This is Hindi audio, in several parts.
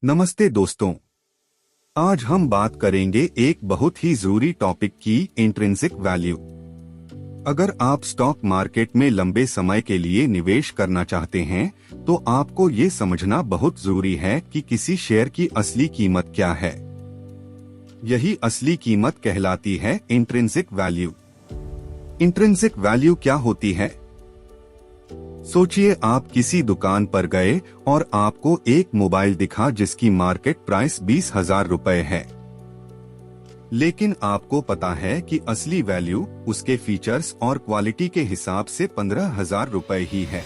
नमस्ते दोस्तों। आज हम बात करेंगे एक बहुत ही जरूरी टॉपिक की, इंट्रिंसिक वैल्यू। अगर आप स्टॉक मार्केट में लंबे समय के लिए निवेश करना चाहते हैं तो आपको ये समझना बहुत जरूरी है कि किसी शेयर की असली कीमत क्या है। यही असली कीमत कहलाती है इंट्रिंसिक वैल्यू। इंट्रिंसिक वैल्यू क्या होती है? सोचिए, आप किसी दुकान पर गए और आपको एक मोबाइल दिखा जिसकी मार्केट प्राइस 20,000 रुपए है, लेकिन आपको पता है कि असली वैल्यू उसके फीचर्स और क्वालिटी के हिसाब से 15,000 रुपए ही है।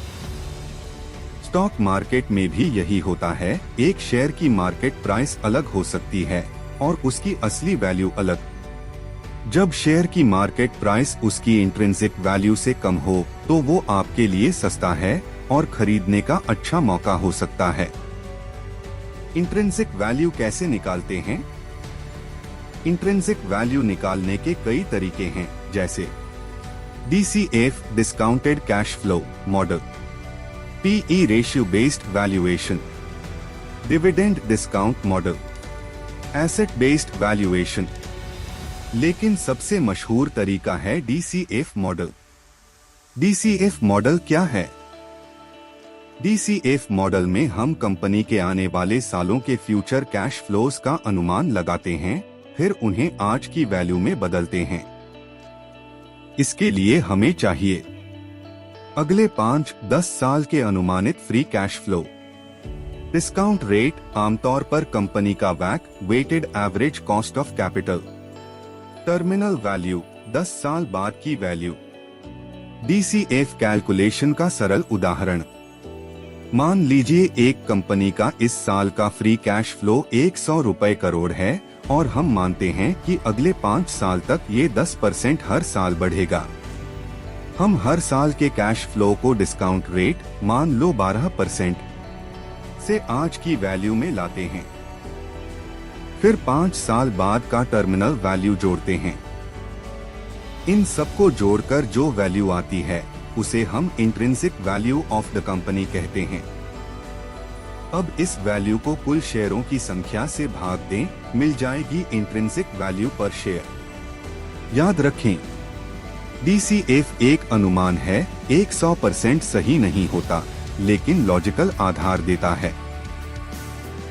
स्टॉक मार्केट में भी यही होता है। एक शेयर की मार्केट प्राइस अलग हो सकती है और उसकी असली वैल्यू अलग। जब शेयर की मार्केट प्राइस उसकी इंट्रिंसिक वैल्यू से कम हो तो वो आपके लिए सस्ता है और खरीदने का अच्छा मौका हो सकता है। इंट्रिंसिक वैल्यू कैसे निकालते हैं? इंट्रिंसिक वैल्यू निकालने के कई तरीके हैं, जैसे DCF discounted cash flow model, PE ratio based valuation, dividend discount model, asset based valuation. लेकिन सबसे मशहूर तरीका है DCF मॉडल। DCF मॉडल क्या है? DCF मॉडल में हम कंपनी के आने वाले सालों के फ्यूचर कैश फ्लोज का अनुमान लगाते हैं, फिर उन्हें आज की वैल्यू में बदलते हैं। इसके लिए हमें चाहिए अगले 5-10 साल के अनुमानित free cash flow, discount rate, आमतौर पर कंपनी का WACC weighted average cost of capital, terminal value 10 साल बाद की वैल्यू। DCF कैलकुलेशन का सरल उदाहरण, मान लीजिए एक कंपनी का इस साल का फ्री कैश फ्लो 100 रुपए करोड़ है और हम मानते हैं कि अगले 5 साल तक ये 10% हर साल बढ़ेगा। हम हर साल के कैश फ्लो को डिस्काउंट रेट, मान लो 12%, से आज की वैल्यू में लाते हैं। फिर 5 साल बाद का टर्मिनल वैल्यू जोड़ते हैं। इन सबको जोड़कर जो वैल्यू आती है उसे हम intrinsic value of the company कहते हैं। अब इस वैल्यू को कुल शेयरों की संख्या से भाग दें, मिल जाएगी इंट्रिंसिक वैल्यू पर शेयर। याद रखें, DCF एक अनुमान है, 100% सही नहीं होता, लेकिन लॉजिकल आधार देता है।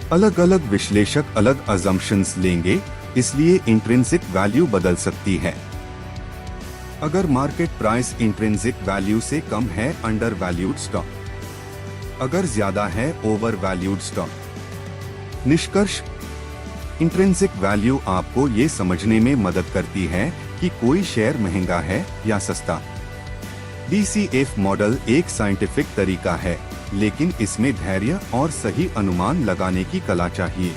अलग अलग विश्लेषक अलग अजम्पशंस लेंगे, इसलिए इंट्रिंसिक वैल्यू बदल सकती है। अगर मार्केट प्राइस इंट्रिंसिक वैल्यू से कम है, अंडर वैल्यूड स्टॉक, अगर ज्यादा है, ओवर वैल्यूड स्टॉक। निष्कर्ष, इंट्रिंसिक वैल्यू आपको ये समझने में मदद करती है कि कोई शेयर महंगा है या सस्ता। DCF मॉडल एक साइंटिफिक तरीका है, लेकिन इसमें धैर्य और सही अनुमान लगाने की कला चाहिए।